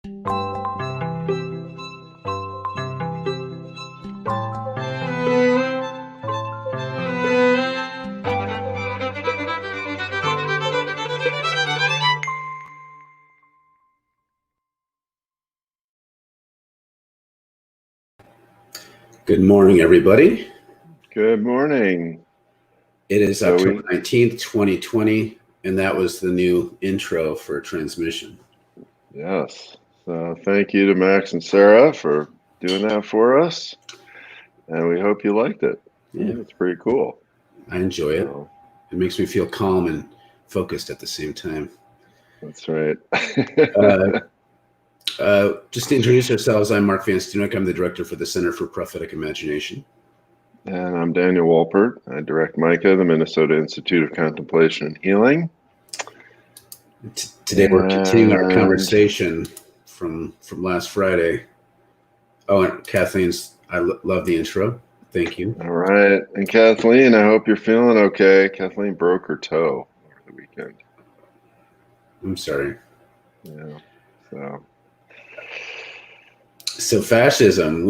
Good morning, everybody. Good morning. It is October 19th, 2020, and that was the new intro for transmission. Yes. So thank you to Max and Sarah for doing that for us. And we hope you liked it. Yeah, it's pretty cool. I enjoy it. It makes me feel calm and focused at the same time. That's right. Just to introduce ourselves, I'm Mark Van Steenwyk. I'm the director for the Center for Prophetic Imagination. And I'm Daniel Wolpert. I direct MICA, the Minnesota Institute of Contemplation and Healing. Today we're continuing our conversation from last Friday. Oh, and Kathleen's, I love the intro. Thank you. All right. And Kathleen, I hope you're feeling okay. Kathleen broke her toe over the weekend. I'm sorry. Yeah. So fascism,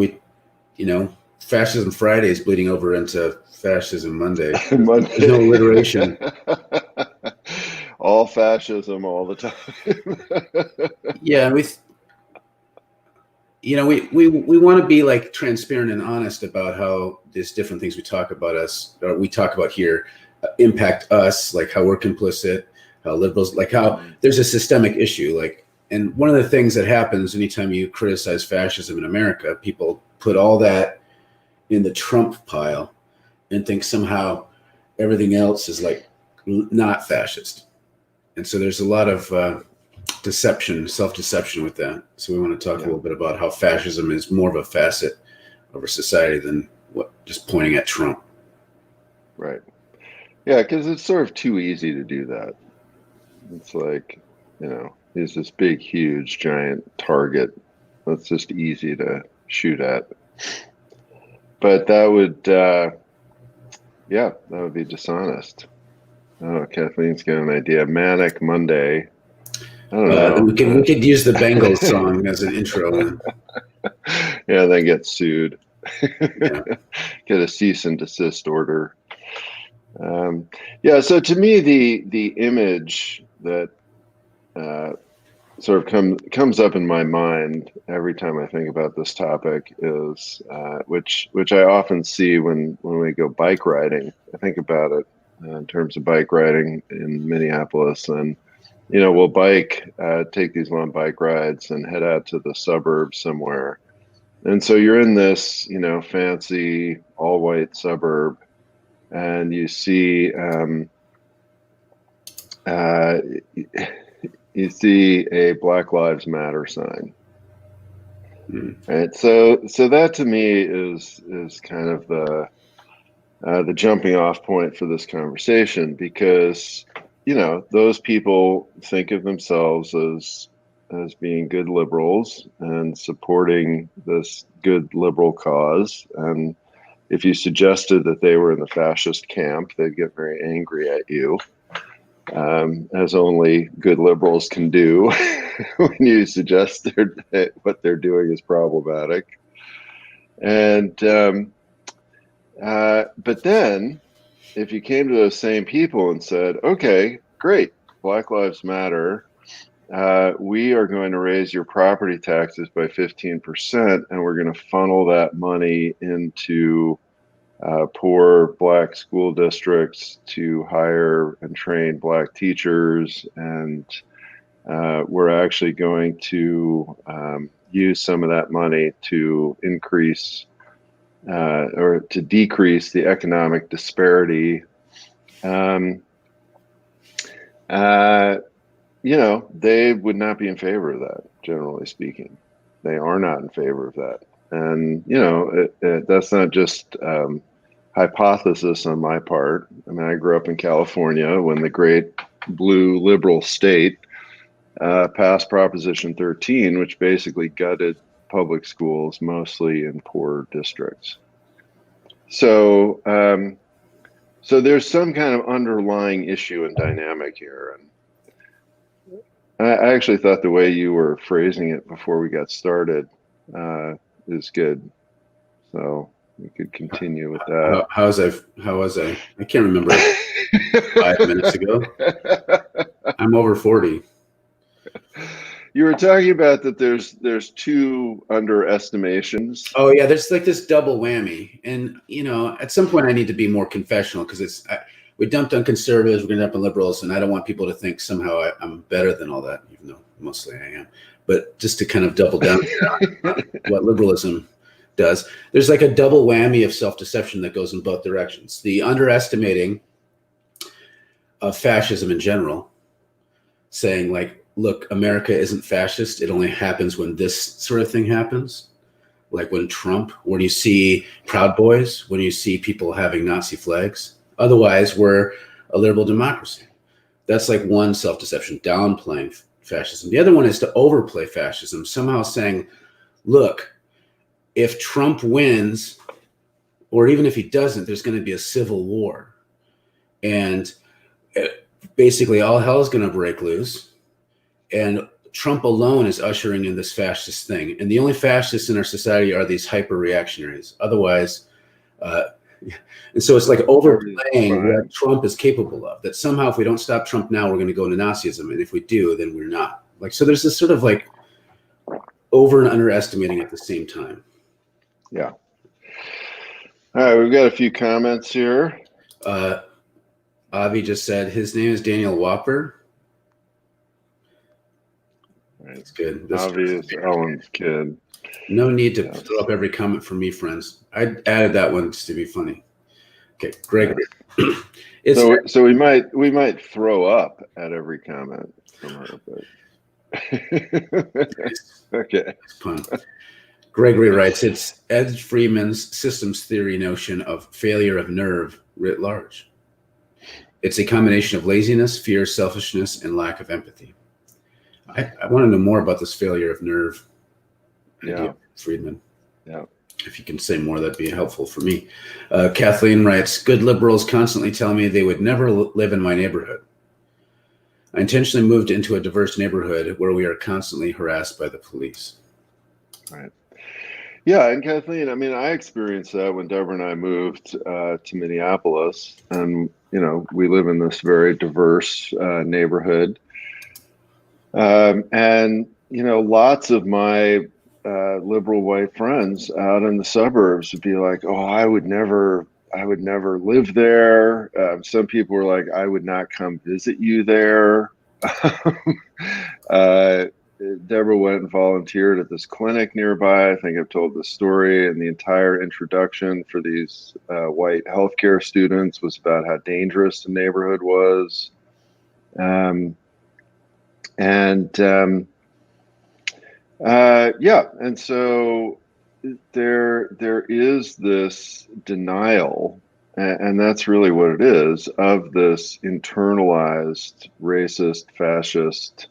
Fascism Friday is bleeding over into Fascism Monday. There's no alliteration. All fascism all the time. Yeah, we want to be like transparent and honest about how these different things we talk about here impact us, like how we're complicit, how liberals, like how there's a systemic issue, and one of the things that happens anytime you criticize fascism in America, people put all that in the Trump pile and think somehow everything else is like not fascist. And so there's a lot of deception, self-deception with that. So we want to talk a little bit about how fascism is more of a facet of our society than just pointing at Trump. Right. Yeah, because it's sort of too easy to do that. It's like, he's this big, huge, giant target that's just easy to shoot at. But that would, that would be dishonest. Oh, Kathleen's got an idea. Manic Monday. I don't know. We could use the Bengals song as an intro. Yeah, then get sued. Get a cease and desist order. So to me, the image that sort of comes up in my mind every time I think about this topic is which I often see when we go bike riding. I think about it in terms of bike riding in Minneapolis, and we'll take these long bike rides and head out to the suburbs somewhere. And so you're in this fancy all white suburb, and you see you see a Black Lives Matter sign. Right. So that to me is kind of the jumping off point for this conversation, because those people think of themselves as being good liberals and supporting this good liberal cause. And if you suggested that they were in the fascist camp, they'd get very angry at you. As only good liberals can do when you suggest what they're doing is problematic. And but then if you came to those same people and said, okay, great, Black Lives Matter, we are going to raise your property taxes by 15%, and we're going to funnel that money into poor Black school districts to hire and train Black teachers, and we're actually going to use some of that money to increase or to decrease the economic disparity. They would not be in favor of that, generally speaking. They are not in favor of that. And, that's not just hypothesis on my part. I mean, I grew up in California when the great blue liberal state passed Proposition 13, which basically gutted public schools, mostly in poor districts. So there's some kind of underlying issue and dynamic here. I actually thought the way you were phrasing it before we got started is good. So we could continue with that. How was I? I can't remember 5 minutes ago. I'm over 40. You were talking about that there's two underestimations. Oh yeah, there's like this double whammy, and at some point I need to be more confessional because we dumped on conservatives, we're going to dump on liberals, and I don't want people to think somehow I'm better than all that, even though mostly I am. But just to kind of double down on what liberalism does, there's like a double whammy of self-deception that goes in both directions. The underestimating of fascism in general, saying like, look, America isn't fascist. It only happens when this sort of thing happens. Like when you see Proud Boys, when you see people having Nazi flags. Otherwise, we're a liberal democracy. That's like one self-deception, downplaying fascism. The other one is to overplay fascism, somehow saying, look, if Trump wins, or even if he doesn't, there's going to be a civil war. And basically all hell is going to break loose. And Trump alone is ushering in this fascist thing. And the only fascists in our society are these hyper-reactionaries. Otherwise, and so it's like overplaying what Trump is capable of, that somehow if we don't stop Trump now, we're going to go into Nazism. And if we do, then we're not. Like, so there's this sort of like over and underestimating at the same time. Yeah. All right, we've got a few comments here. Avi just said his name is Daniel Whopper. That's good. Obvious Ellen's kid. No need to throw up every comment from me, friends. I added that one just to be funny. Okay, Greg. So we might throw up at every comment from her, but okay. Pun. Gregory writes, it's Ed Freeman's systems theory notion of failure of nerve writ large. It's a combination of laziness, fear, selfishness, and lack of empathy. I want to know more about this failure of nerve idea, Friedman. Yeah. If you can say more, that'd be helpful for me. Kathleen writes, good liberals constantly tell me they would never live in my neighborhood. I intentionally moved into a diverse neighborhood where we are constantly harassed by the police. Right. Yeah, and Kathleen, I mean, I experienced that when Deborah and I moved to Minneapolis, and we live in this very diverse neighborhood, and lots of my liberal white friends out in the suburbs would be like, "Oh, I would never live there." Some people were like, "I would not come visit you there." Deborah went and volunteered at this clinic nearby. I think I've told this story, and the entire introduction for these white healthcare students was about how dangerous the neighborhood was. And so there is this denial, and that's really what it is, of this internalized racist, fascist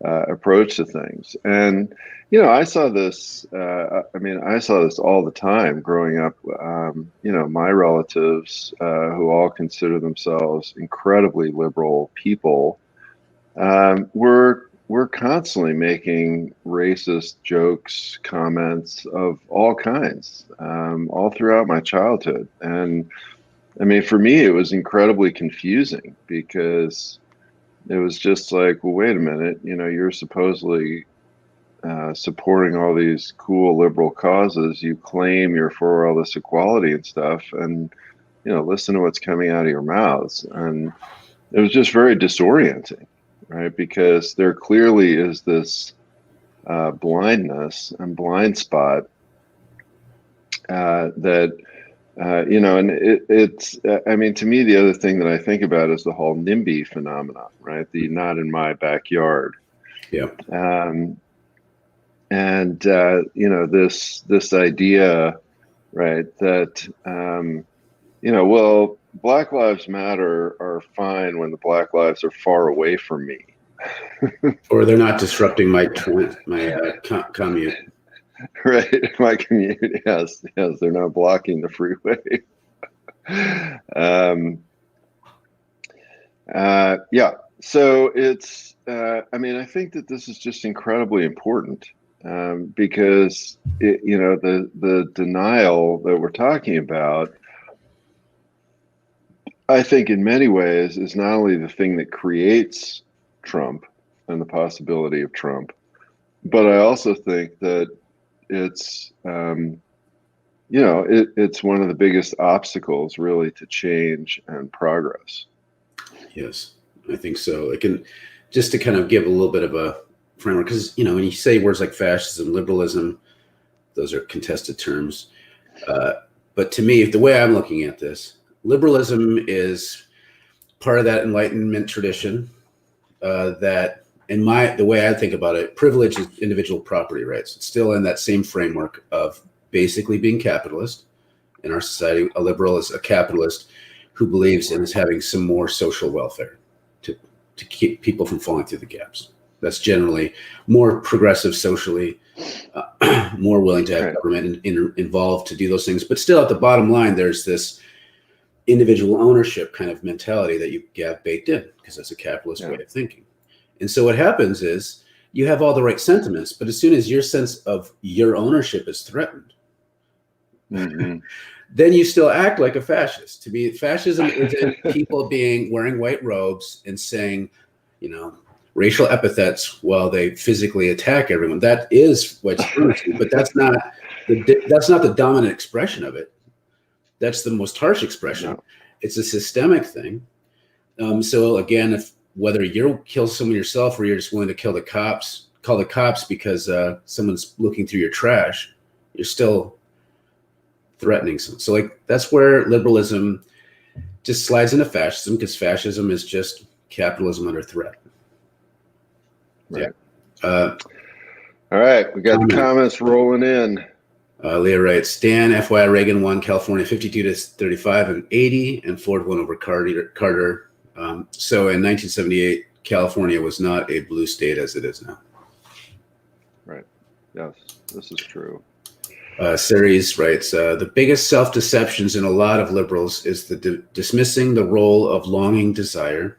approach to things. And I saw this I saw this all the time growing up. My relatives who all consider themselves incredibly liberal people were constantly making racist jokes, comments of all kinds, all throughout my childhood. And I mean, for me, it was incredibly confusing because it was just like, well, wait a minute, you're supposedly supporting all these cool liberal causes. You claim you're for all this equality and stuff, and listen to what's coming out of your mouths. And it was just very disorienting, right? Because there clearly is this blindness and blind spot that and it's, I mean, to me, the other thing that I think about is the whole NIMBY phenomenon, right? The not in my backyard. Yeah. This idea, right, that, well, Black Lives Matter are fine when the Black lives are far away from me. Or they're not disrupting my commute. Right, my commute. Yes, they're not blocking the freeway. So it's, I mean, I think that this is just incredibly important, because the denial that we're talking about, I think in many ways is not only the thing that creates Trump and the possibility of Trump, but I also think that it's, it's one of the biggest obstacles really to change and progress. Yes, I think so. It can, just to kind of give a little bit of a framework, because when you say words like fascism, liberalism, those are contested terms. But to me, the way I'm looking at this, liberalism is part of that Enlightenment tradition. That, the way I think about it, privilege is individual property rights. It's still in that same framework of basically being capitalist. In our society, a liberal is a capitalist who believes in having some more social welfare to keep people from falling through the gaps. That's generally more progressive socially, more willing to have government involved to do those things. But still, at the bottom line, there's this individual ownership kind of mentality that you have baked in, because that's a capitalist way of thinking. And so what happens is you have all the right sentiments, but as soon as your sense of your ownership is threatened, then you still act like a fascist. To me, fascism isn't people wearing white robes and saying, racial epithets while they physically attack everyone. That is what's honesty, but that's not the dominant expression of it. That's the most harsh expression. No. It's a systemic thing. So again, whether you kill someone yourself or you're just willing to call the cops because someone's looking through your trash, you're still threatening someone. So that's where liberalism just slides into fascism, because fascism is just capitalism under threat. Right. Yeah. All right, we got the comments rolling in. Leah writes, Dan, FYI, Reagan won California 52-35 and 80, and Ford won over Carter. So in 1978, California was not a blue state as it is now. Right. Yes, this is true. Ceres writes, the biggest self-deceptions in a lot of liberals is the dismissing the role of longing desire,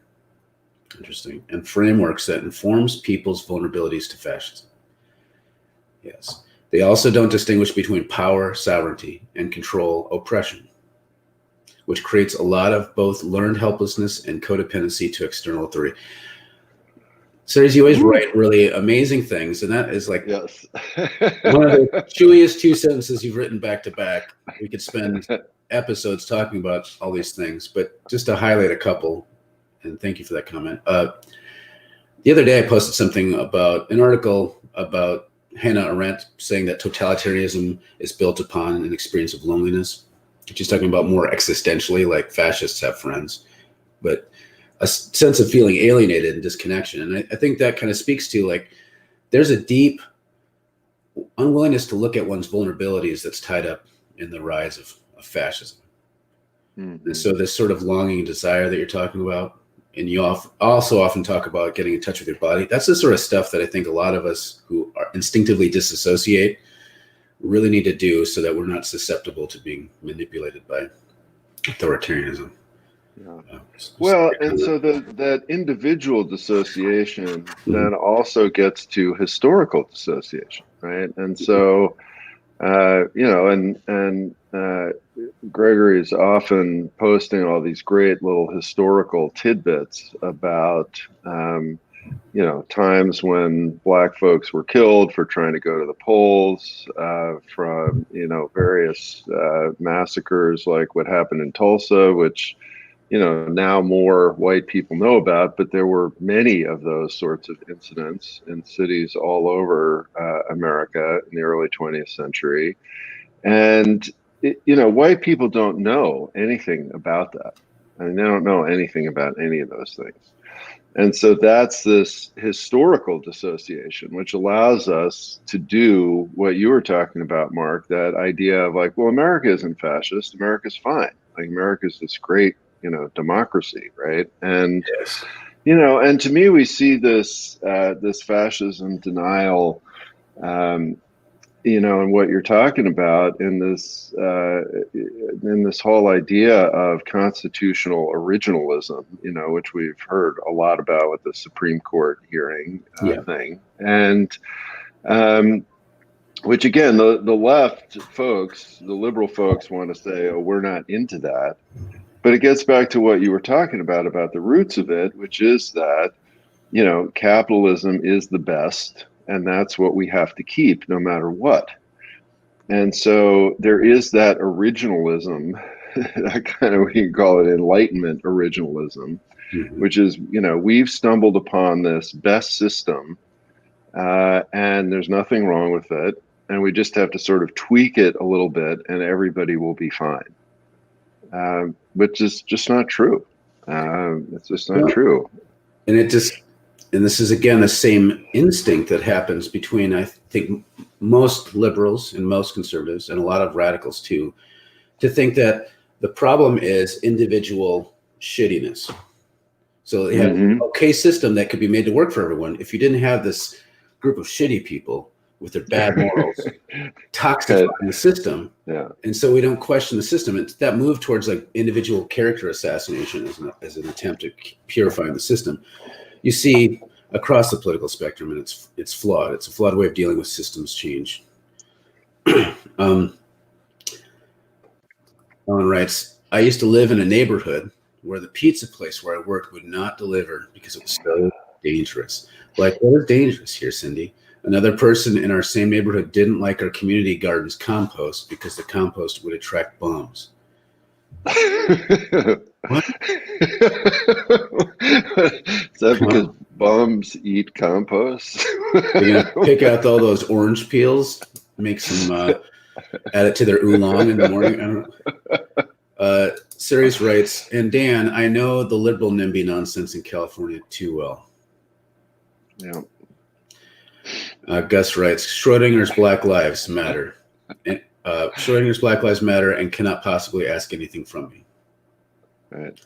interesting, and frameworks that informs people's vulnerabilities to fascism. Yes. They also don't distinguish between power, sovereignty, and control, oppression, which creates a lot of both learned helplessness and codependency to external authority. Ceres, you always write really amazing things, and that is one of the chewiest two sentences you've written back to back. We could spend episodes talking about all these things, but just to highlight a couple, and thank you for that comment. The other day I posted something about an article about Hannah Arendt saying that totalitarianism is built upon an experience of loneliness. She's talking about more existentially, like fascists have friends, but a sense of feeling alienated and disconnection. And I think that kind of speaks to there's a deep unwillingness to look at one's vulnerabilities that's tied up in the rise of fascism. Mm-hmm. And so this sort of longing and desire that you're talking about, and you also often talk about getting in touch with your body. That's the sort of stuff that I think a lot of us who are instinctively disassociate really need to do, so that we're not susceptible to being manipulated by authoritarianism. Yeah. Well, and so that individual dissociation then also gets to historical dissociation, right? And so, Gregory is often posting all these great little historical tidbits about, times when Black folks were killed for trying to go to the polls, from, various massacres like what happened in Tulsa, which, now more white people know about, but there were many of those sorts of incidents in cities all over America in the early 20th century. And, white people don't know anything about that. I mean, they don't know anything about any of those things. And so that's this historical dissociation, which allows us to do what you were talking about, Mark, that idea of America isn't fascist, America's fine. America's this great, democracy, right? And, yes. And to me, we see this, this fascism denial, and what you're talking about in this whole idea of constitutional originalism, which we've heard a lot about with the Supreme Court hearing thing, and which again, the left folks, the liberal folks, want to say, oh, we're not into that. But it gets back to what you were talking about the roots of it, which is that, capitalism is the best, and that's what we have to keep no matter what. And so there is that originalism, that kind of, we can call it Enlightenment originalism, which is, we've stumbled upon this best system, and there's nothing wrong with it. And we just have to sort of tweak it a little bit and everybody will be fine. Which is just not true. It's just not true. And this is again the same instinct that happens between, I think, most liberals and most conservatives and a lot of radicals too, to think that the problem is individual shittiness. So they have an okay system that could be made to work for everyone. If you didn't have this group of shitty people with their bad morals, toxifying the system. Yeah. And so we don't question the system. It's that move towards like individual character assassination as an attempt to purify the system. You see across the political spectrum, and it's flawed. It's a flawed way of dealing with systems change. Ellen writes, I used to live in a neighborhood where the pizza place where I worked would not deliver because it was so dangerous. Like, what is dangerous here, Cindy? Another person in our same neighborhood didn't like our community garden's compost because the compost would attract bums. What? Is that because bums eat compost? They're gonna pick out all those orange peels, make some, add it to their oolong in the morning. I don't know. Sirius writes, and Dan, I know the liberal NIMBY nonsense in California too well. Yeah. Gus writes, Schrodinger's Black Lives Matter. And, Schrodinger's Black Lives Matter and cannot possibly ask anything from me. Right.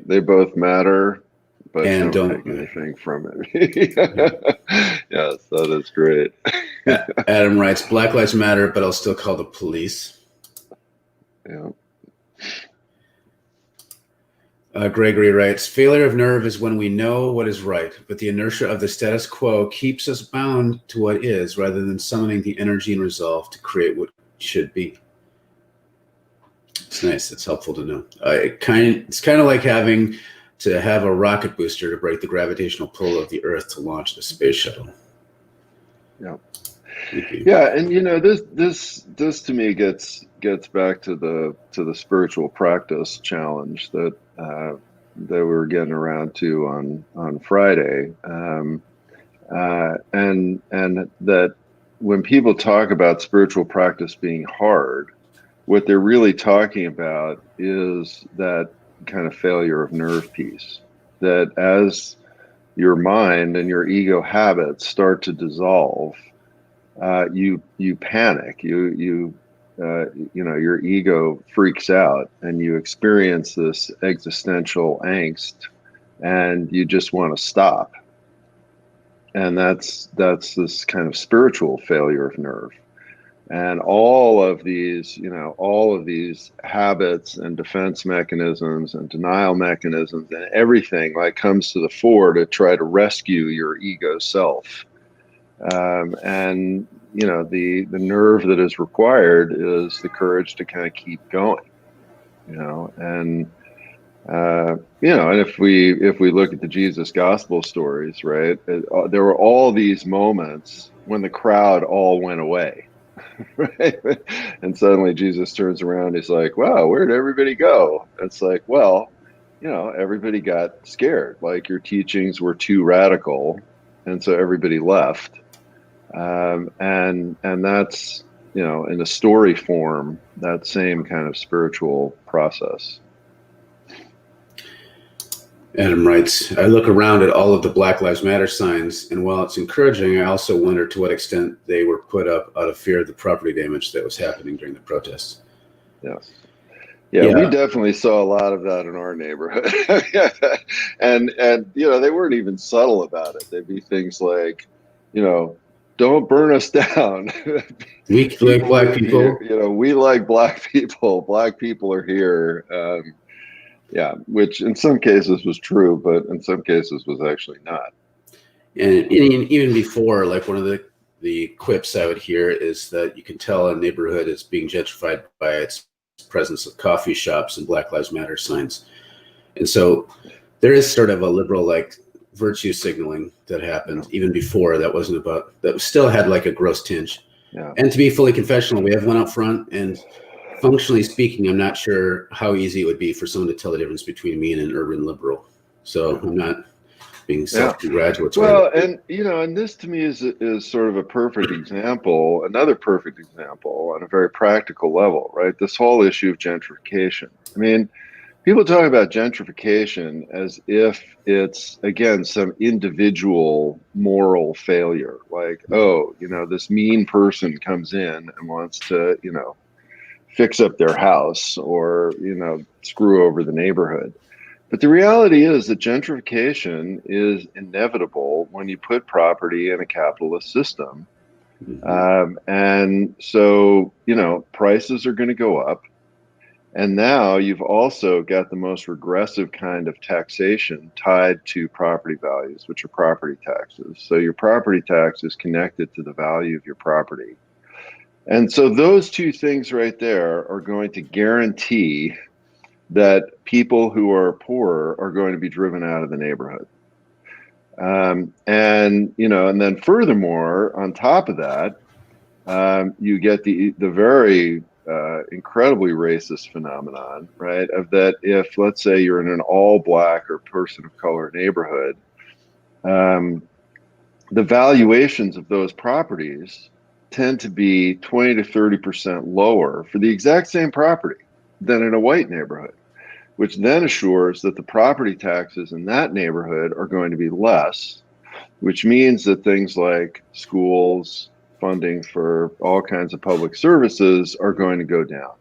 They both matter, but and don't take anything from it. Yes, that is great. Adam writes, Black Lives Matter, but I'll still call the police. Yeah. Gregory writes, failure of nerve is when we know what is right, but the inertia of the status quo keeps us bound to what is rather than summoning the energy and resolve to create what should be. It's nice. It's helpful to know. It's kind of like having to have a rocket booster to break the gravitational pull of the Earth to launch the space shuttle. Yeah. Yeah, and this to me gets back to the spiritual practice challenge that we were getting around to on Friday, and that when people talk about spiritual practice being hard, what they're really talking about is that kind of failure of nerve piece. That as your mind and your ego habits start to dissolve, you panic. Your ego freaks out, and you experience this existential angst, and you just want to stop. And that's this kind of spiritual failure of nerve. And all of these habits and defense mechanisms and denial mechanisms and everything like comes to the fore to try to rescue your ego self. And the nerve that is required is the courage to kind of keep going, and if we look at the Jesus gospel stories, right, there were all these moments when the crowd all went away, right? And suddenly Jesus turns around, he's like, wow, where'd everybody go? It's like, well, everybody got scared, like your teachings were too radical, and so everybody left. And that's, in a story form, that same kind of spiritual process. Adam writes, I look around at all of the Black Lives Matter signs, and while it's encouraging, I also wonder to what extent they were put up out of fear of the property damage that was happening during the protests. Yes. Yeah, we definitely saw a lot of that in our neighborhood. and they weren't even subtle about it. They'd be things like, don't burn us down. We like black people. Here, we like black people. Black people are here. Yeah, which in some cases was true, but in some cases was actually not. And even before, like one of the quips I would hear is that you can tell a neighborhood is being gentrified by its presence of coffee shops and Black Lives Matter signs. And so there is sort of a liberal like virtue signaling that happened even before that still had like a gross tinge. Yeah. And to be fully confessional, we have one up front, and functionally speaking, I'm not sure how easy it would be for someone to tell the difference between me and an urban liberal. So I'm not being self-congratulatory. Well, and this to me is sort of a perfect example, another perfect example on a very practical level, right? This whole issue of gentrification. I mean, people talk about gentrification as if it's, again, some individual moral failure. Like, this mean person comes in and wants to, fix up their house or, screw over the neighborhood. But the reality is that gentrification is inevitable when you put property in a capitalist system. And so, prices are going to go up. And now you've also got the most regressive kind of taxation tied to property values, which are property taxes. So your property tax is connected to the value of your property. And so those two things right there are going to guarantee that people who are poorer are going to be driven out of the neighborhood. And then furthermore, on top of that, you get the very incredibly racist phenomenon, right? Of that, if let's say you're in an all black or person of color neighborhood, the valuations of those properties tend to be 20 to 30% lower for the exact same property than in a white neighborhood, which then assures that the property taxes in that neighborhood are going to be less, which means that things like schools, funding for all kinds of public services are going to go down.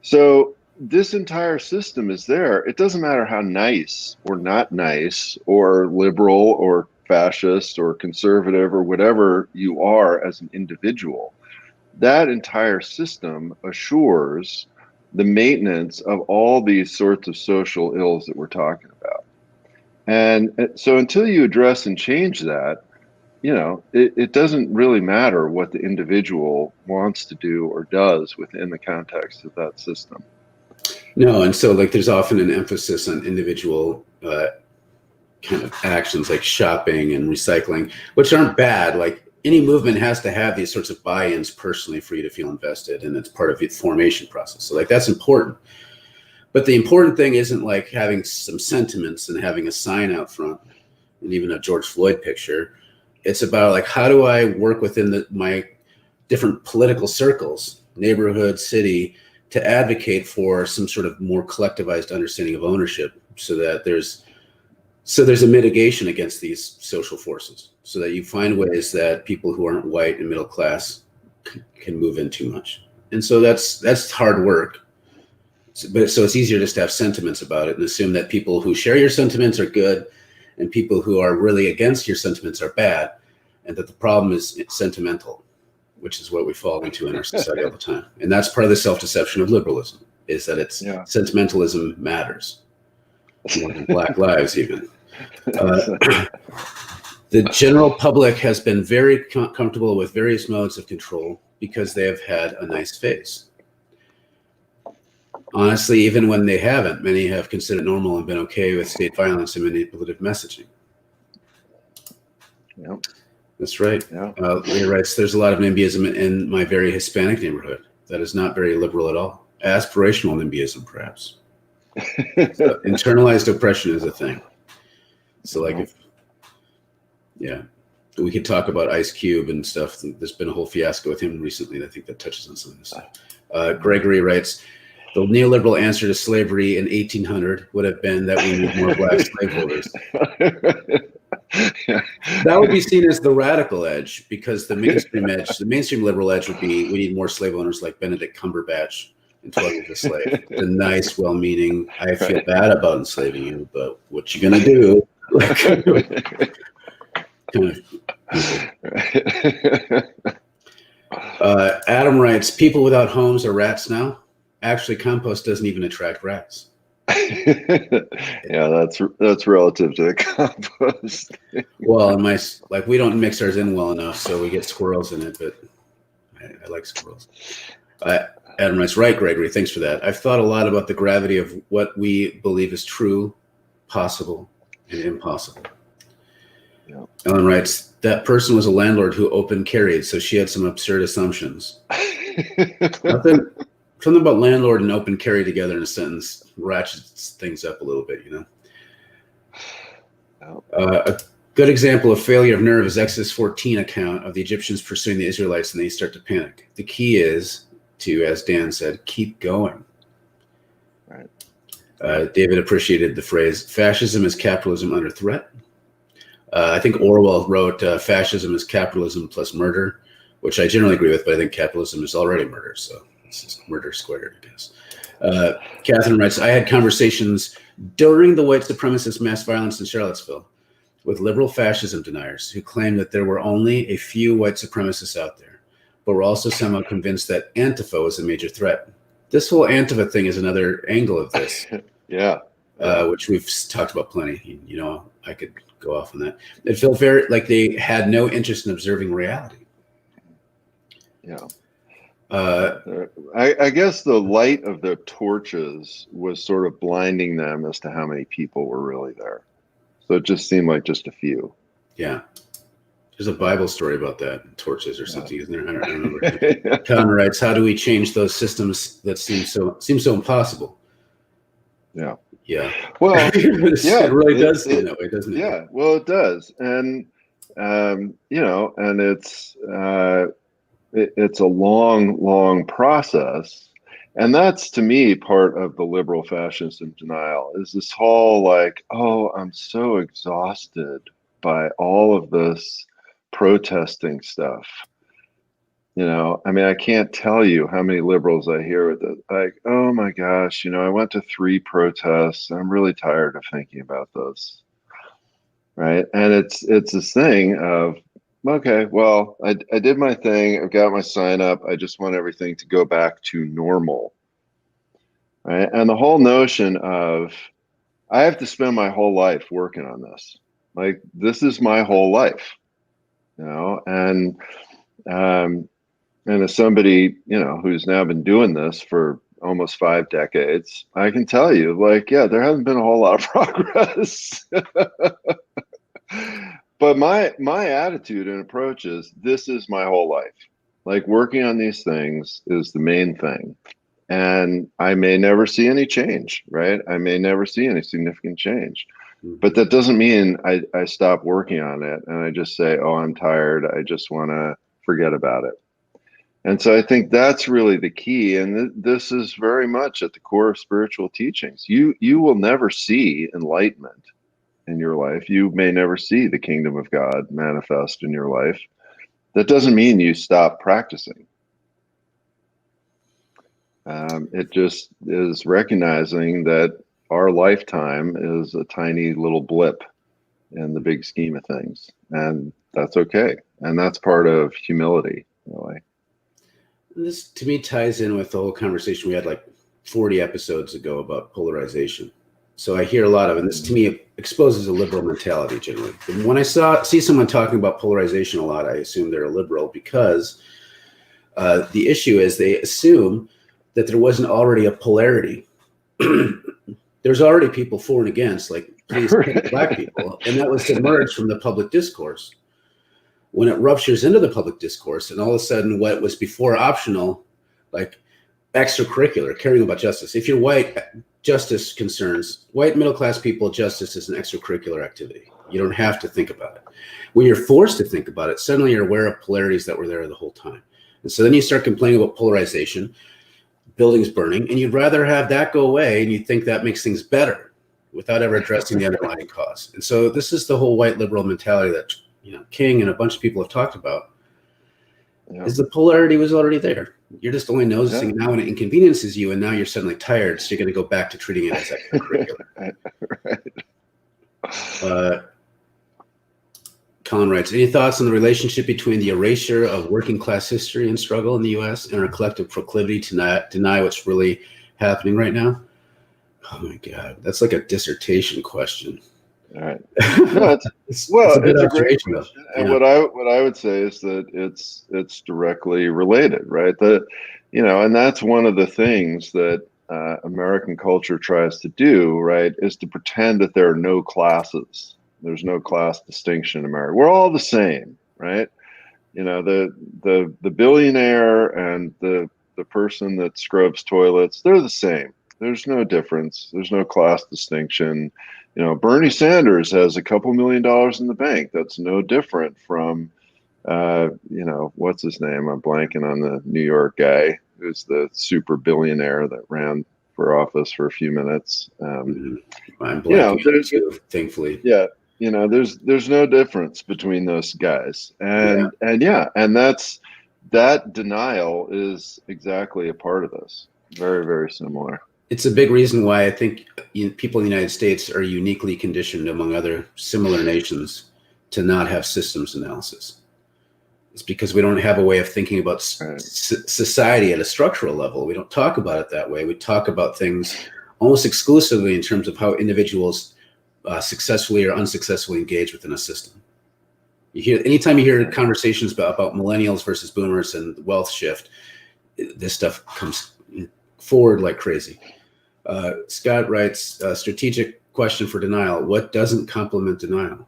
So this entire system is there. It doesn't matter how nice or not nice or liberal or fascist or conservative or whatever you are as an individual. That entire system assures the maintenance of all these sorts of social ills that we're talking about. And so until you address and change that, it doesn't really matter what the individual wants to do or does within the context of that system. No, and so like there's often an emphasis on individual kind of actions like shopping and recycling, which aren't bad. Like any movement has to have these sorts of buy-ins personally for you to feel invested, and it's part of its formation process. So like that's important. But the important thing isn't like having some sentiments and having a sign out front and even a George Floyd picture. It's about like, how do I work within my different political circles, neighborhood, city, to advocate for some sort of more collectivized understanding of ownership, so that there's a mitigation against these social forces, so that you find ways that people who aren't white and middle class can move in too much. And so that's hard work. So it's easier just to have sentiments about it and assume that people who share your sentiments are good and people who are really against your sentiments are bad, and that the problem is sentimental, which is what we fall into in our society all the time. And that's part of the self-deception of liberalism, is that it's sentimentalism matters more than Black lives even. The general public has been very comfortable with various modes of control because they have had a nice face. Honestly, even when they haven't, many have considered normal and been okay with state violence and manipulative messaging. Yep. That's right. Yeah. Leah writes, there's a lot of NIMBYism in my very Hispanic neighborhood. That is not very liberal at all. Aspirational NIMBYism, perhaps. So internalized oppression is a thing. So like we could talk about Ice Cube and stuff. There's been a whole fiasco with him recently, and I think that touches on some of this stuff. Gregory writes, the neoliberal answer to slavery in 1800 would have been that we need more black slaveholders. That would be seen as the radical edge, because the mainstream liberal edge would be, we need more slave owners like Benedict Cumberbatch in 12 Years a Slave. The nice, well-meaning, I feel bad about enslaving you, but what you gonna do? Like, kind of Adam writes, people without homes are rats now. Actually, compost doesn't even attract rats. Yeah, that's relative to the compost. Well, we don't mix ours in well enough, so we get squirrels in it, but I like squirrels. Adam writes, right, Gregory, thanks for that. I've thought a lot about the gravity of what we believe is true, possible, and impossible. Yeah. Ellen writes, that person was a landlord who open carried, so she had some absurd assumptions. Something about landlord and open carry together in a sentence ratchets things up a little bit, you know. A good example of failure of nerve is Exodus 14 account of the Egyptians pursuing the Israelites, and they start to panic. The key is to, as Dan said, keep going. Right. David appreciated the phrase, fascism is capitalism under threat. I think Orwell wrote, fascism is capitalism plus murder, which I generally agree with, but I think capitalism is already murder, so it's just murder squared, I guess. Catherine writes, I had conversations during the white supremacist mass violence in Charlottesville with liberal fascism deniers who claimed that there were only a few white supremacists out there, but were also somehow convinced that Antifa was a major threat. This whole Antifa thing is another angle of this. Yeah. Which we've talked about plenty. You know, I could go off on that. It felt very like they had no interest in observing reality. Yeah. I guess the light of the torches was sort of blinding them as to how many people were really there. So it just seemed like just a few. Yeah. There's a Bible story about that, torches or something, isn't there? I don't remember. Con writes, how do we change those systems that seem so impossible? Yeah. Yeah. Well, yeah, it really does seem that way, doesn't it? Yeah. Well, it does. And, you know, and it's a long process. And that's, to me, part of the liberal fascism denial is this whole like, oh, I'm so exhausted by all of this protesting stuff. You know, I mean, I can't tell you how many liberals I hear with it. Like, oh my gosh, you know, I went to 3 protests. I'm really tired of thinking about those. Right. And it's this thing of, okay, well, I did my thing. I've got my sign up. I just want everything to go back to normal. Right. And the whole notion of, I have to spend my whole life working on this. Like, this is my whole life, you know, and as somebody, you know, who's now been doing this for almost 5 decades, I can tell you, like, yeah, there hasn't been a whole lot of progress. But my attitude and approach is, this is my whole life. Like, working on these things is the main thing. And I may never see any change, right? I may never see any significant change. But that doesn't mean I stop working on it and I just say, oh, I'm tired. I just want to forget about it. And so I think that's really the key. And this is very much at the core of spiritual teachings. You will never see enlightenment in your life. You may never see the kingdom of God manifest in your life. That doesn't mean you stop practicing. It just is recognizing that our lifetime is a tiny little blip in the big scheme of things. And that's okay. And that's part of humility, really. This, to me, ties in with the whole conversation we had like 40 episodes ago about polarization. So I hear a lot of it, and this, to me, exposes a liberal mentality generally. And when I see someone talking about polarization a lot, I assume they're a liberal, because the issue is they assume that there wasn't already a polarity. There's already people for and against, like, please pick black people, and that was submerged from the public discourse. When it ruptures into the public discourse, and all of a sudden what was before optional, like extracurricular, caring about justice. If you're white, justice concerns, white middle-class people, justice is an extracurricular activity. You don't have to think about it. When you're forced to think about it, suddenly you're aware of polarities that were there the whole time. And so then you start complaining about polarization, buildings burning, and you'd rather have that go away, and you think that makes things better without ever addressing the underlying cause. And so this is the whole white liberal mentality that, you know, King and a bunch of people have talked about. Yeah. Is the polarity was already there. You're just only noticing now when it inconveniences you, and now you're suddenly tired, so you're going to go back to treating it as extracurricular. Right. Colin writes, any thoughts on the relationship between the erasure of working class history and struggle in the U.S. and our collective proclivity to not deny what's really happening right now? Oh my God, that's like a dissertation question. All right. No, it's a great question. And yeah. what I would say is that it's directly related, right? And that's one of the things that American culture tries to do, right, is to pretend that there are no classes. There's no class distinction in America. We're all the same, right? The billionaire and the person that scrubs toilets, they're the same. There's no difference. There's no class distinction. Bernie Sanders has a couple $1 million in the bank. That's no different from, what's his name? I'm blanking on the New York guy who's the super billionaire that ran for office for a few minutes. I'm blanking too, thankfully. Yeah. There's no difference between those guys. And that denial is exactly a part of this. Very, very similar. It's a big reason why I think people in the United States are uniquely conditioned among other similar nations to not have systems analysis. It's because we don't have a way of thinking about society at a structural level. We don't talk about it that way. We talk about things almost exclusively in terms of how individuals successfully or unsuccessfully engage within a system. Anytime you hear conversations about millennials versus boomers and wealth shift, this stuff comes forward like crazy. Scott writes, strategic question for denial. What doesn't complement denial?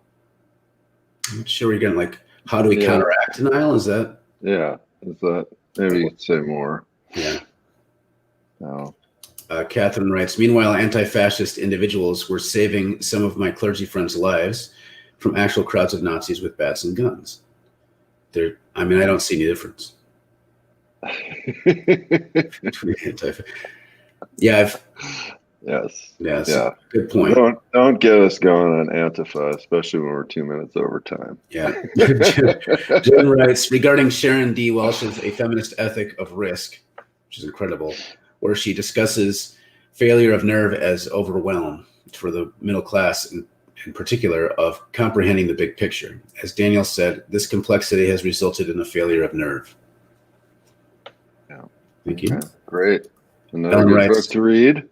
I'm not sure we're getting like, how do we counteract denial? Is that? Yeah. Is that, maybe you could say more. Yeah. No. Catherine writes, meanwhile, anti-fascist individuals were saving some of my clergy friends' lives from actual crowds of Nazis with bats and guns. I don't see any difference. Yes. Yeah. Good point. Don't get us going on Antifa, especially when we're 2 minutes over time. Yeah. Jen writes, regarding Sharon D. Welsh's A Feminist Ethic of Risk, which is incredible, where she discusses failure of nerve as overwhelm for the middle class in particular of comprehending the big picture. As Daniel said, this complexity has resulted in a failure of nerve. Yeah. Thank you. Great. Another good book to read.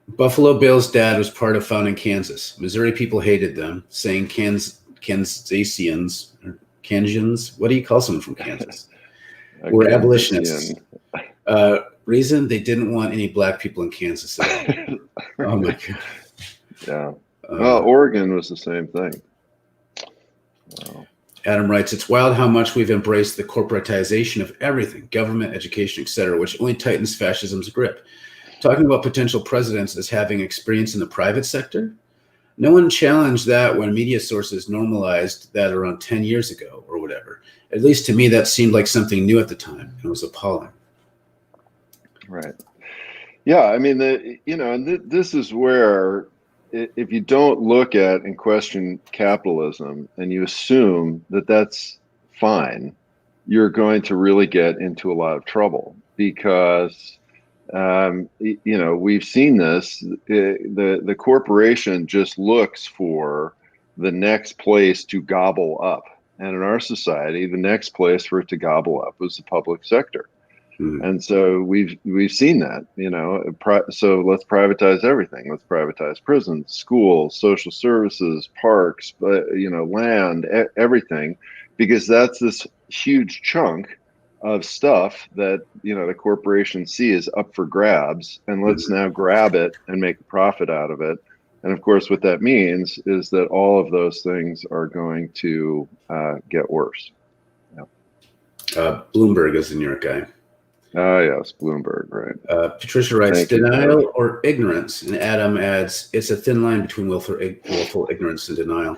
Buffalo Bill's dad was part of founding Kansas. Missouri people hated them, saying Kansasians, or Kansians, what do you call someone from Kansas? Were abolitionists. Reason? They didn't want any black people in Kansas at all. Oh my God. Yeah. Well, Oregon was the same thing. Wow. Adam writes, it's wild how much we've embraced the corporatization of everything, government, education, etc., which only tightens fascism's grip. Talking about potential presidents as having experience in the private sector, no one challenged that when media sources normalized that around 10 years ago or whatever. At least to me, that seemed like something new at the time. It was appalling. Right. Yeah. I mean, this is where if you don't look at and question capitalism and you assume that that's fine, you're going to really get into a lot of trouble because, we've seen this. The corporation just looks for the next place to gobble up. And in our society, the next place for it to gobble up was the public sector. And so we've seen that, so let's privatize everything. Let's privatize prisons, schools, social services, parks, land, everything, because that's this huge chunk of stuff that, the corporations see is up for grabs, and let's now grab it and make a profit out of it. And of course, what that means is that all of those things are going to get worse. Yeah. Bloomberg is the New York guy. Yes, Bloomberg, right. Patricia writes, denial or ignorance? And Adam adds, it's a thin line between willful ignorance and denial.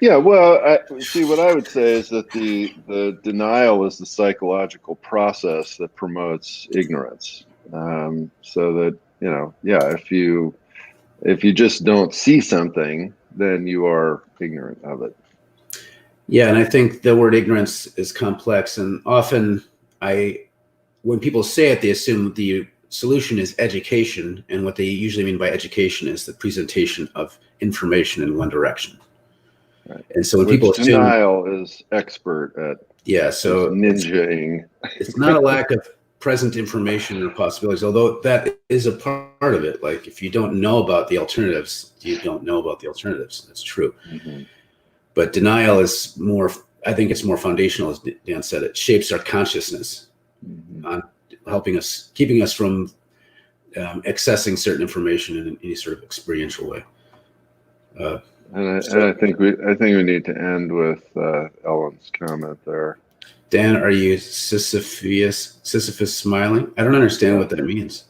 Yeah, well, see, what I would say is that the denial is the psychological process that promotes ignorance. So that, if you just don't see something, then you are ignorant of it. Yeah, and I think the word ignorance is complex, and often when people say it, they assume the solution is education, and what they usually mean by education is the presentation of information in one direction. Right. And so when Which people assume denial is expert at so ninjaing. it's not a lack of present information or possibilities, although that is a part of it. Like if you don't know about the alternatives, you don't know about the alternatives. That's true. Mm-hmm. But denial is more, I think it's more foundational, as Dan said. It shapes our consciousness on helping us, keeping us from accessing certain information in any sort of experiential way. And I think we need to end with Ellen's comment there. Dan, are you Sisyphus smiling? I don't understand what that means.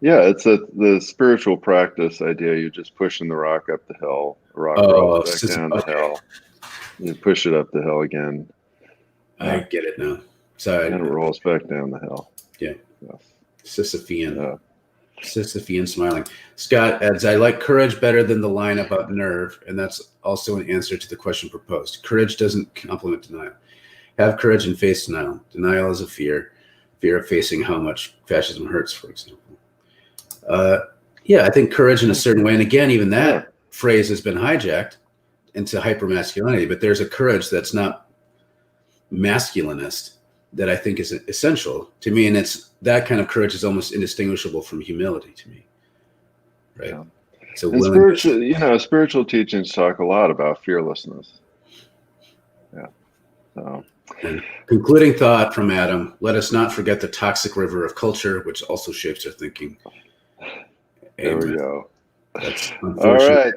Yeah, it's the spiritual practice idea. You're just pushing the rock up the hill. The rock rolls back down the hill. You push it up the hill again. I get it now. So and it rolls back down the hill. Yeah. Yes. Sisyphean smiling. Scott adds, I like courage better than the line about nerve, and that's also an answer to the question proposed. Courage doesn't complement denial. Have courage and face denial. Denial is a fear of facing how much fascism hurts, for example. I think courage in a certain way, and again, even that phrase has been hijacked into hypermasculinity, but there's a courage that's not masculinist that I think is essential to me, and it's that kind of courage is almost indistinguishable from humility to me, right? Yeah. So spiritual teachings talk a lot about fearlessness. Yeah. So. And concluding thought from Adam: let us not forget the toxic river of culture, which also shapes our thinking. There we go. That's all right.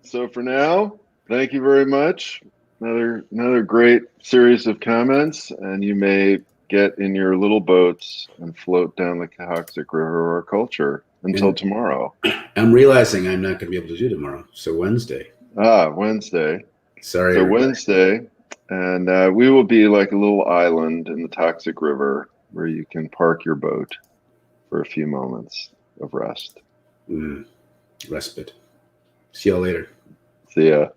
So for now, thank you very much. Another great series of comments, and you may get in your little boats and float down the toxic river of our culture until tomorrow. I'm realizing I'm not going to be able to do tomorrow. So Wednesday. Wednesday. Sorry. So everybody. Wednesday, and we will be like a little island in the toxic river where you can park your boat for a few moments of rest. Respite. See y'all later. See ya.